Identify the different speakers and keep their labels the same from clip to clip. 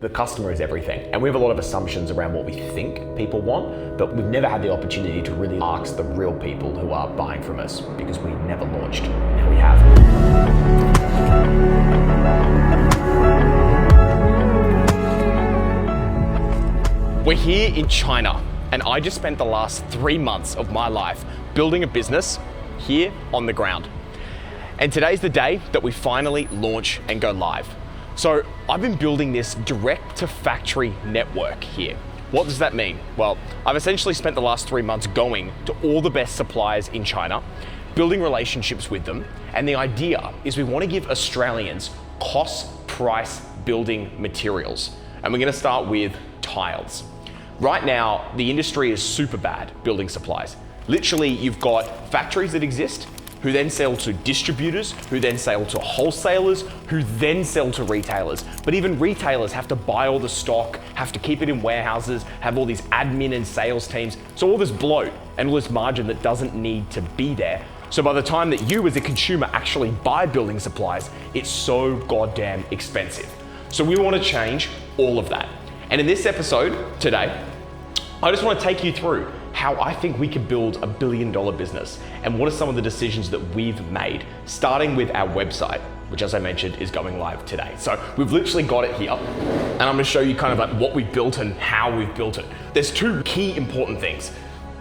Speaker 1: The customer is everything, and we have a lot of assumptions around what we think people want, but we've never had the opportunity to really ask the real people who are buying from us because we never launched. Now we have. We're here in China, and I just spent the last 3 months of my life building a business here on the ground. And today's the day that we finally launch and go live. So I've been building this direct to factory network here. What does that mean? Well, I've essentially spent the last 3 months going to all the best suppliers in China, building relationships with them. And the idea is we want to give Australians cost price building materials. And we're going to start with tiles. Right now, the industry is super bad building supplies. Literally, you've got factories that exist who then sell to distributors, who then sell to wholesalers, who then sell to retailers. But even retailers have to buy all the stock, have to keep it in warehouses, have all these admin and sales teams. So all this bloat and all this margin that doesn't need to be there. So by the time that you as a consumer actually buy building supplies, it's so goddamn expensive. So we want to change all of that. And in this episode today, I just want to take you through how I think we could build a $1 billion business and what are some of the decisions that we've made, starting with our website, which as I mentioned is going live today. So we've literally got it here, and I'm gonna show you kind of like what we've built and how we've built it. There's two key important things.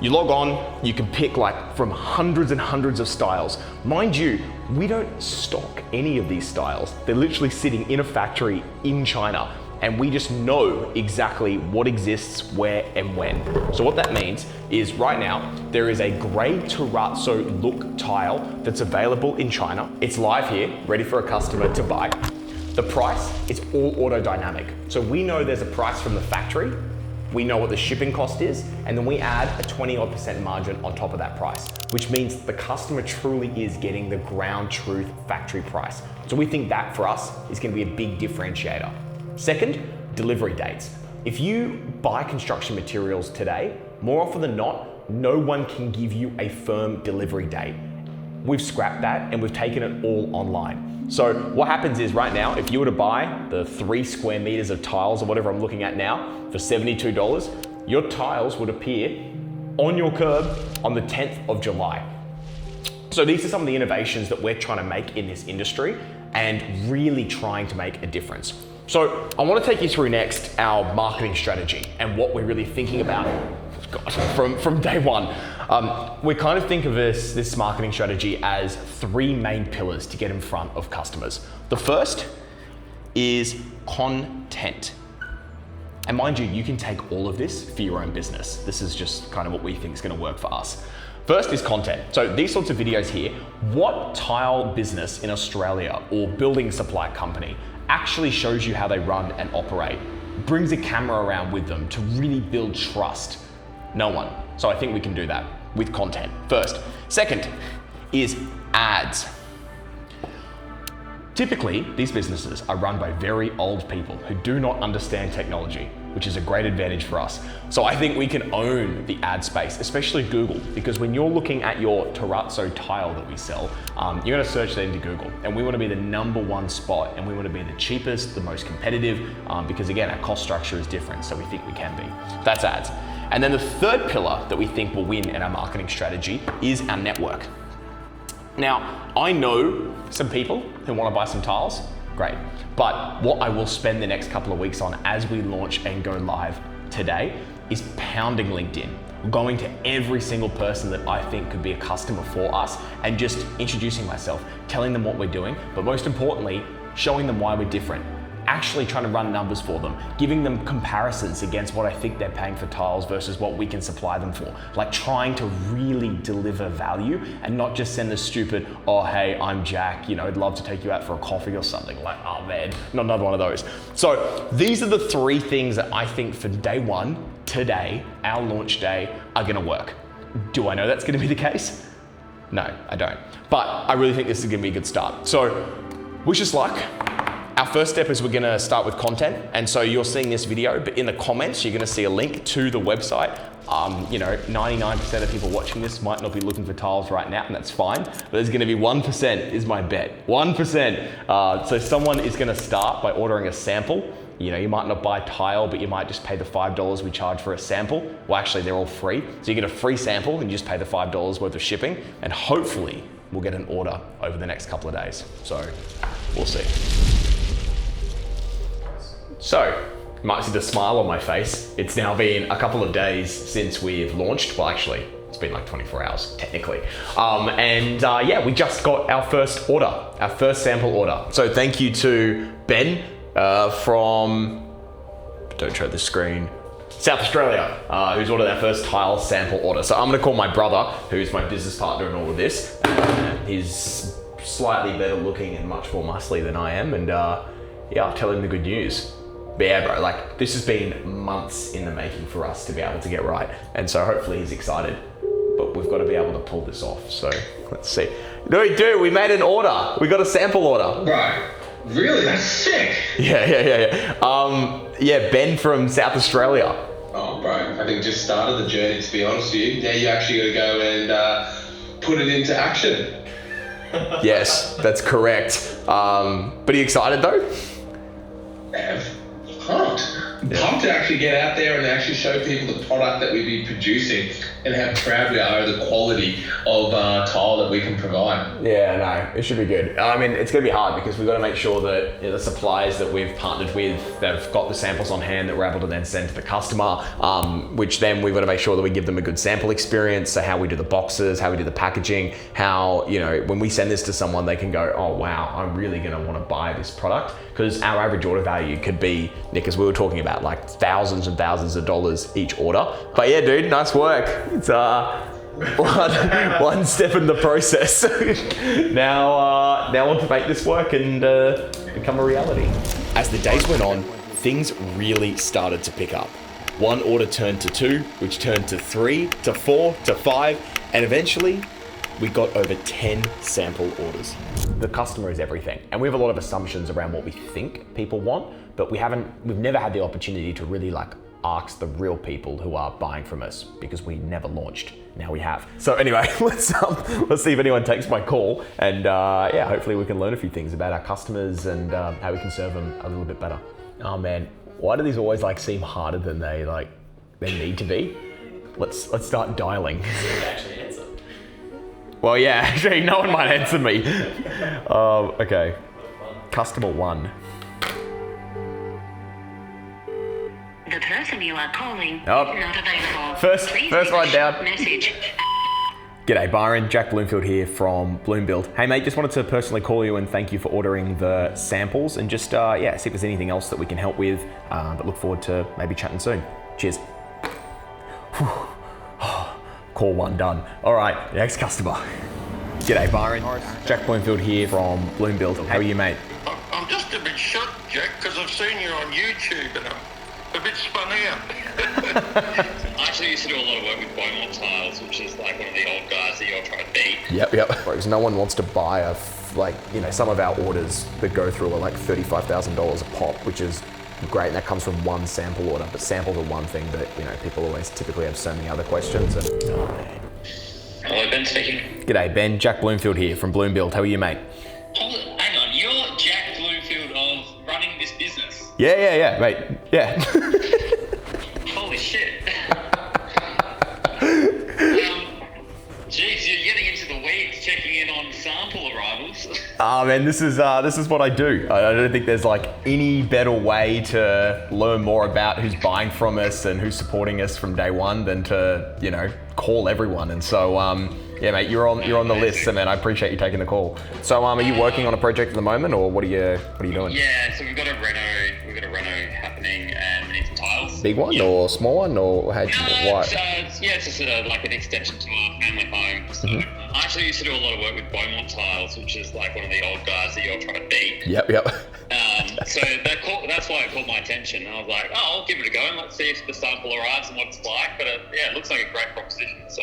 Speaker 1: You log on, you can pick like from hundreds and hundreds of styles. Mind you, we don't stock any of these styles. They're literally sitting in a factory in China, and we just know exactly what exists, where, and when. So what that means is right now, there is a gray terrazzo look tile that's available in China. It's live here, ready for a customer to buy. The price is all auto dynamic. So we know there's a price from the factory, we know what the shipping cost is, and then we add a 20% margin on top of that price, which means the customer truly is getting the ground truth factory price. So we think that for us is gonna be a big differentiator. Second, delivery dates. If you buy construction materials today, more often than not, no one can give you a firm delivery date. We've scrapped that and we've taken it all online. So what happens is right now, if you were to buy the 3 square meters of tiles or whatever I'm looking at now for $72, your tiles would appear on your curb on the 10th of July. So these are some of the innovations that we're trying to make in this industry and really trying to make a difference. So I want to take you through next our marketing strategy and what we're really thinking about from day one. We kind of think of this marketing strategy as 3 main pillars to get in front of customers. The first is content. And mind you, you can take all of this for your own business. This is just kind of what we think is going to work for us. First is content. So these sorts of videos here, what tile business in Australia or building supply company actually shows you how they run and operate, brings a camera around with them to really build trust? No one. So I think we can do that with content first. Second is ads. Typically, these businesses are run by very old people who do not understand technology, which is a great advantage for us. So I think we can own the ad space, especially Google, because when you're looking at your terrazzo tile that we sell, you're gonna search that into Google, and we wanna be the #1 spot, and we wanna be the cheapest, the most competitive, because again, our cost structure is different, so we think we can be. That's ads. And then the third pillar that we think will win in our marketing strategy is our network. Now, I know some people who want to buy some tiles, great. But what I will spend the next couple of weeks on as we launch and go live today is pounding LinkedIn, going to every single person that I think could be a customer for us and just introducing myself, telling them what we're doing, but most importantly, showing them why we're different. Actually trying to run numbers for them, giving them comparisons against what I think they're paying for tiles versus what we can supply them for. Like trying to really deliver value and not just send the stupid, oh, hey, I'm Jack, I'd love to take you out for a coffee or something. Like, oh man, not another one of those. So these are the 3 things that I think for day one, today, our launch day, are gonna work. Do I know that's gonna be the case? No, I don't. But I really think this is gonna be a good start. So wish us luck. Our first step is we're gonna start with content. And so you're seeing this video, but in the comments, you're gonna see a link to the website. 99% of people watching this might not be looking for tiles right now, and that's fine. But there's gonna be 1% is my bet, 1%. So someone is gonna start by ordering a sample You know, you might not buy tile, but you might just pay the $5 we charge for a sample. Well, actually, they're all free. So you get a free sample and you just pay the $5 worth of shipping, and hopefully we'll get an order over the next couple of days. So we'll see. So, you might see the smile on my face. It's now been a couple of days since we've launched. Well, actually, it's been like 24 hours, technically. Yeah, we just got our first order, our first sample order. So thank you to Ben from, don't show the screen, South Australia, who's ordered our first tile sample order. So I'm gonna call my brother, who's my business partner in all of this. He's slightly better looking and much more muscly than I am. And yeah, I'll tell him the good news. But yeah, bro, like this has been months in the making for us to be able to get right. And so hopefully he's excited, but we've got to be able to pull this off. So let's see. No, we do, we made an order. We got a sample order.
Speaker 2: Right, really? That's sick.
Speaker 1: Yeah. Yeah, Ben from South Australia.
Speaker 2: Oh, bro, I think just started the journey, to be honest with you. Now you actually got to go and put it into action.
Speaker 1: Yes, that's correct. But are you excited though?
Speaker 2: Pumped. Pumped to actually get out there and actually show people the product that we've been producing and how proud we are of the quality of tile that we can provide.
Speaker 1: Yeah, no, it should be good. I mean, it's going to be hard because we've got to make sure that the suppliers that we've partnered with, they've got the samples on hand that we're able to then send to the customer, which then we've got to make sure that we give them a good sample experience. So how we do the boxes, how we do the packaging, how, you know, when we send this to someone, they can go, oh, wow, I'm really going to want to buy this product. Because our average order value could be, Nick, as we were talking about, like thousands and thousands of dollars each order. But yeah, dude, nice work. It's one step in the process. now on to make this work and become a reality. As the days went on, things really started to pick up. One order turned to 2, which turned to 3, to 4, to 5, and eventually we got over 10 sample orders. The customer is everything, and we have a lot of assumptions around what we think people want, but we've never had the opportunity to really like ask the real people who are buying from us because we never launched. Now we have. So anyway, let's see if anyone takes my call, and yeah, hopefully we can learn a few things about our customers and how we can serve them a little bit better. Oh man, why do these always like seem harder than they need to be? Let's start dialing. Well, yeah, actually, no one might answer me. Okay, customer 1.
Speaker 3: The person you are calling is
Speaker 1: Oh.
Speaker 3: not available.
Speaker 1: First line down.
Speaker 3: Message.
Speaker 1: G'day Byron, Jack Bloomfield here from Bloomfield. Hey mate, just wanted to personally call you and thank you for ordering the samples and just, yeah, see if there's anything else that we can help with, but look forward to maybe chatting soon. Cheers. Call 1 done. All right, next customer. G'day Byron, Jack Bloomfield here from Bloomfield. How are you mate?
Speaker 4: I'm just a bit shocked, Jack, because I've seen you on YouTube and I'm a bit spun out.
Speaker 5: I actually used to do a lot of work with Beaumont Tiles, which is like one of the old guys that you're trying to beat.
Speaker 1: Yep. Because no one wants to buy some of our orders that go through are like $35,000 a pop, which is great, and that comes from one sample order. But samples are one thing, but you know, people always typically have so many other questions. And oh man.
Speaker 5: Hello, Ben speaking.
Speaker 1: G'day Ben, Jack Bloomfield here from Bloomfield. How are you, mate?
Speaker 5: Hang on, you're Jack Bloomfield of running this business.
Speaker 1: Yeah, mate. Yeah.
Speaker 5: Holy shit. Geez, you're getting into the weeds, checking in on sample arrivals.
Speaker 1: Man, this is what I do. I don't think there's like any better way to learn more about who's buying from us and who's supporting us from day one than to, you know, call everyone. And so, yeah, mate, you're on the list, and man, I appreciate you taking the call. So, are you working on a project at the moment, or what are you doing?
Speaker 5: Yeah, so we've got a reno happening and we need some tiles.
Speaker 1: Big one or small one, or why?
Speaker 5: It's just like an extension to our family home. So I actually used to do a lot of work with Beaumont Tiles, which is like one of the old guys that you're trying to beat.
Speaker 1: Yep.
Speaker 5: So that's why it caught my attention. I was like, oh, I'll give it a go and let's see if the sample arrives and what it's like. But yeah, it looks like a great proposition. So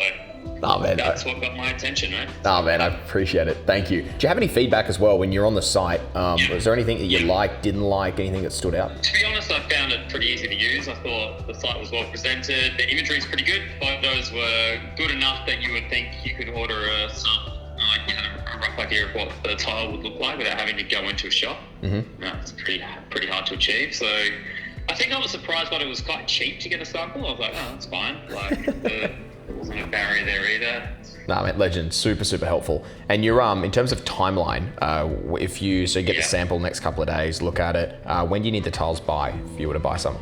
Speaker 5: that's what got my attention, right?
Speaker 1: Oh man, I appreciate it. Thank you. Do you have any feedback as well when you're on the site? Was there anything that you liked, didn't like, anything that stood out?
Speaker 5: To be honest, I found it pretty easy to use. I thought the site was well presented. The imagery is pretty good. Photos were good enough that you would think you could order a sample, like, you know, a rough rough idea of what the tile would look like without having to go into a shop. It's pretty hard to achieve. So I think I was surprised when it was quite cheap to get a sample. I was like, oh, that's fine. Like, there wasn't a barrier there either.
Speaker 1: Nah, mate, legend, super helpful. And you're in terms of timeline, if you get the sample next couple of days, look at it. When do you need the tiles by if you were to buy some?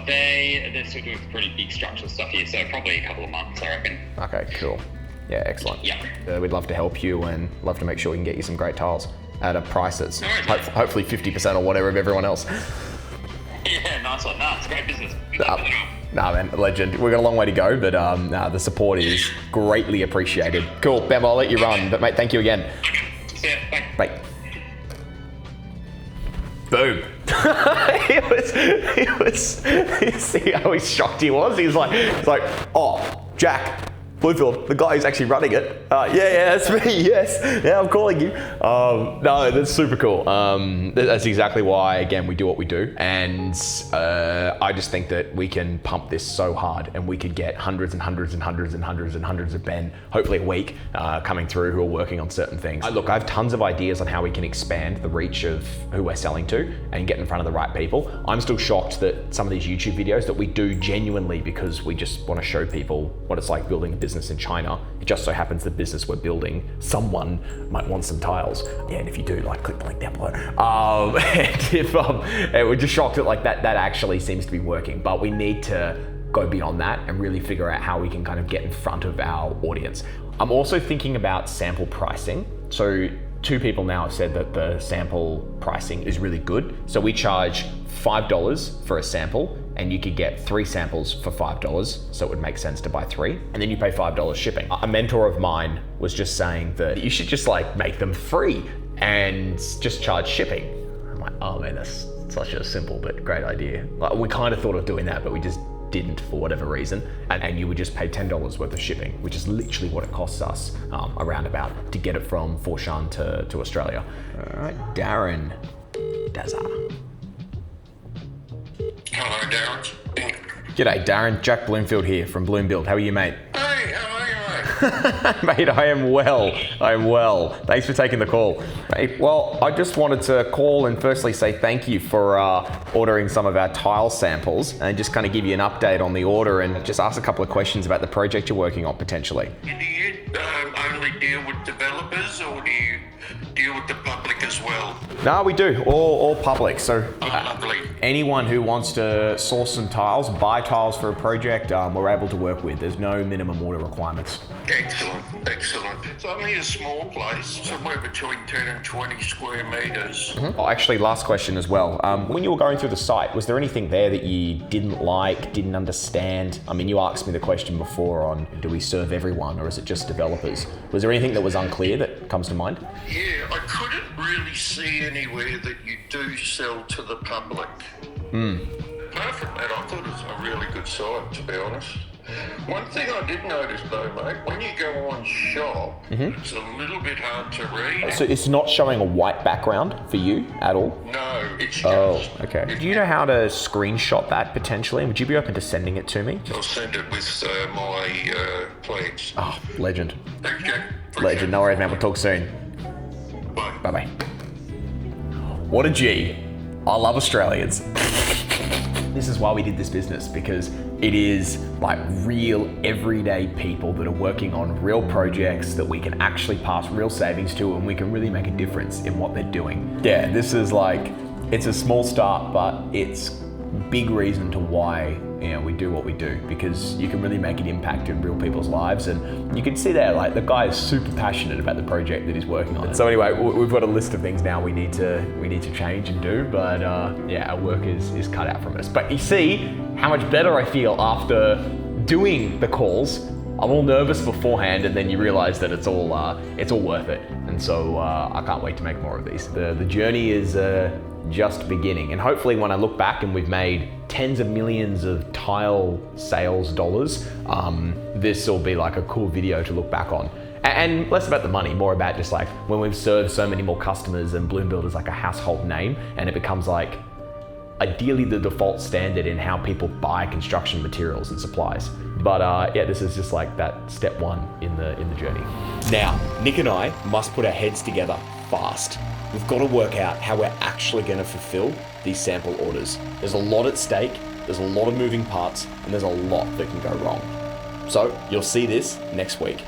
Speaker 5: They're sort of pretty big structural stuff here, so probably a couple of months, I reckon.
Speaker 1: Okay, cool. Yeah, excellent.
Speaker 5: Yeah.
Speaker 1: We'd love to help you and love to make sure we can get you some great tiles at a price that's hopefully 50% or whatever of everyone else.
Speaker 5: Yeah, nice one. Nah, it's a great business.
Speaker 1: Nah, man, legend. We've got a long way to go, but the support is greatly appreciated. Cool, Bam, I'll let you run, but mate, thank you again.
Speaker 5: See ya, bye.
Speaker 1: Bye. Boom. You see how shocked he was? He's like, oh, Jack Bloomfield, the guy who's actually running it. Yeah, that's me, yes. Yeah, I'm calling you. No, that's super cool. That's exactly why, again, we do what we do. And I just think that we can pump this so hard and we could get hundreds and hundreds and hundreds and hundreds and hundreds of men, hopefully a week, coming through who are working on certain things. Look, I have tons of ideas on how we can expand the reach of who we're selling to and get in front of the right people. I'm still shocked that some of these YouTube videos that we do genuinely because we just want to show people what it's like building a business in China. It just so happens the business we're building, someone might want some tiles. Yeah, and if you do, click the link down below. And we're just shocked that that actually seems to be working, but we need to go beyond that and really figure out how we can kind of get in front of our audience. I'm also thinking about sample pricing. So 2 people now have said that the sample pricing is really good. So we charge $5 for a sample and you could get 3 samples for $5. So it would make sense to buy 3 and then you pay $5 shipping. A mentor of mine was just saying that you should just make them free and just charge shipping. I'm like, oh man, that's such a simple but great idea. We kind of thought of doing that, but we just didn't for whatever reason, and you would just pay $10 worth of shipping, which is literally what it costs us around about to get it from Foshan to Australia. All right, Darren Dazza.
Speaker 4: Hello, Darren.
Speaker 1: G'day, Darren. Jack Bloomfield here from Bloomfield. How are you, mate?
Speaker 4: Hey, how are you, mate?
Speaker 1: Mate, I am well. Thanks for taking the call. Mate, well, I just wanted to call and firstly say thank you for ordering some of our tile samples and just kind of give you an update on the order and just ask a couple of questions about the project you're working on potentially.
Speaker 4: Do you only deal with developers or do you deal with the public as well?
Speaker 1: No, we do. All public. So
Speaker 4: Lovely.
Speaker 1: anyone who wants to source some tiles, buy tiles for a project, we're able to work with. There's no minimum order requirements.
Speaker 4: Excellent. It's only a small place, somewhere between 10 and 20 square metres.
Speaker 1: Oh, actually, last question as well. When you were going through the site, was there anything there that you didn't like, didn't understand? I mean, you asked me the question before on do we serve everyone or is it just developers? Was there anything that was unclear that comes to mind?
Speaker 4: Yeah, I couldn't really see anywhere that you do sell to the public. Apart from that, I thought it was a really good site, to be honest. One thing I did notice though, mate, when you go on shop, it's a little bit hard to read.
Speaker 1: So it's not showing a white background for you at all?
Speaker 4: No, it's
Speaker 1: Oh,
Speaker 4: just...
Speaker 1: okay. Do you know how to screenshot that potentially? Would you be open to sending it to me?
Speaker 4: I'll send it with my plans.
Speaker 1: Oh, legend.
Speaker 4: Thanks, Jack.
Speaker 1: Legend. No worries, man. We'll talk soon.
Speaker 4: Bye.
Speaker 1: Bye-bye. What a G. I love Australians. This is why we did this business, because it is real everyday people that are working on real projects that we can actually pass real savings to and we can really make a difference in what they're doing. Yeah, this is it's a small start, but it's big reason to why we do what we do, because you can really make an impact in real people's lives. And you can see there, the guy is super passionate about the project that he's working on. So anyway, we've got a list of things now we need to change and do, but yeah, our work is cut out from us. But you see how much better I feel after doing the calls. I'm all nervous beforehand, and then you realize that it's all worth it. And so I can't wait to make more of these. The journey is just beginning, and hopefully when I look back and we've made tens of millions of tile sales dollars, this will be a cool video to look back on. And less about the money, more about just when we've served so many more customers and Bloomfield is a household name, and it becomes ideally the default standard in how people buy construction materials and supplies. But yeah, this is just like that step one in the journey. Now, Nick and I must put our heads together fast. We've got to work out how we're actually going to fulfill these sample orders. There's a lot at stake, there's a lot of moving parts, and there's a lot that can go wrong. So you'll see this next week.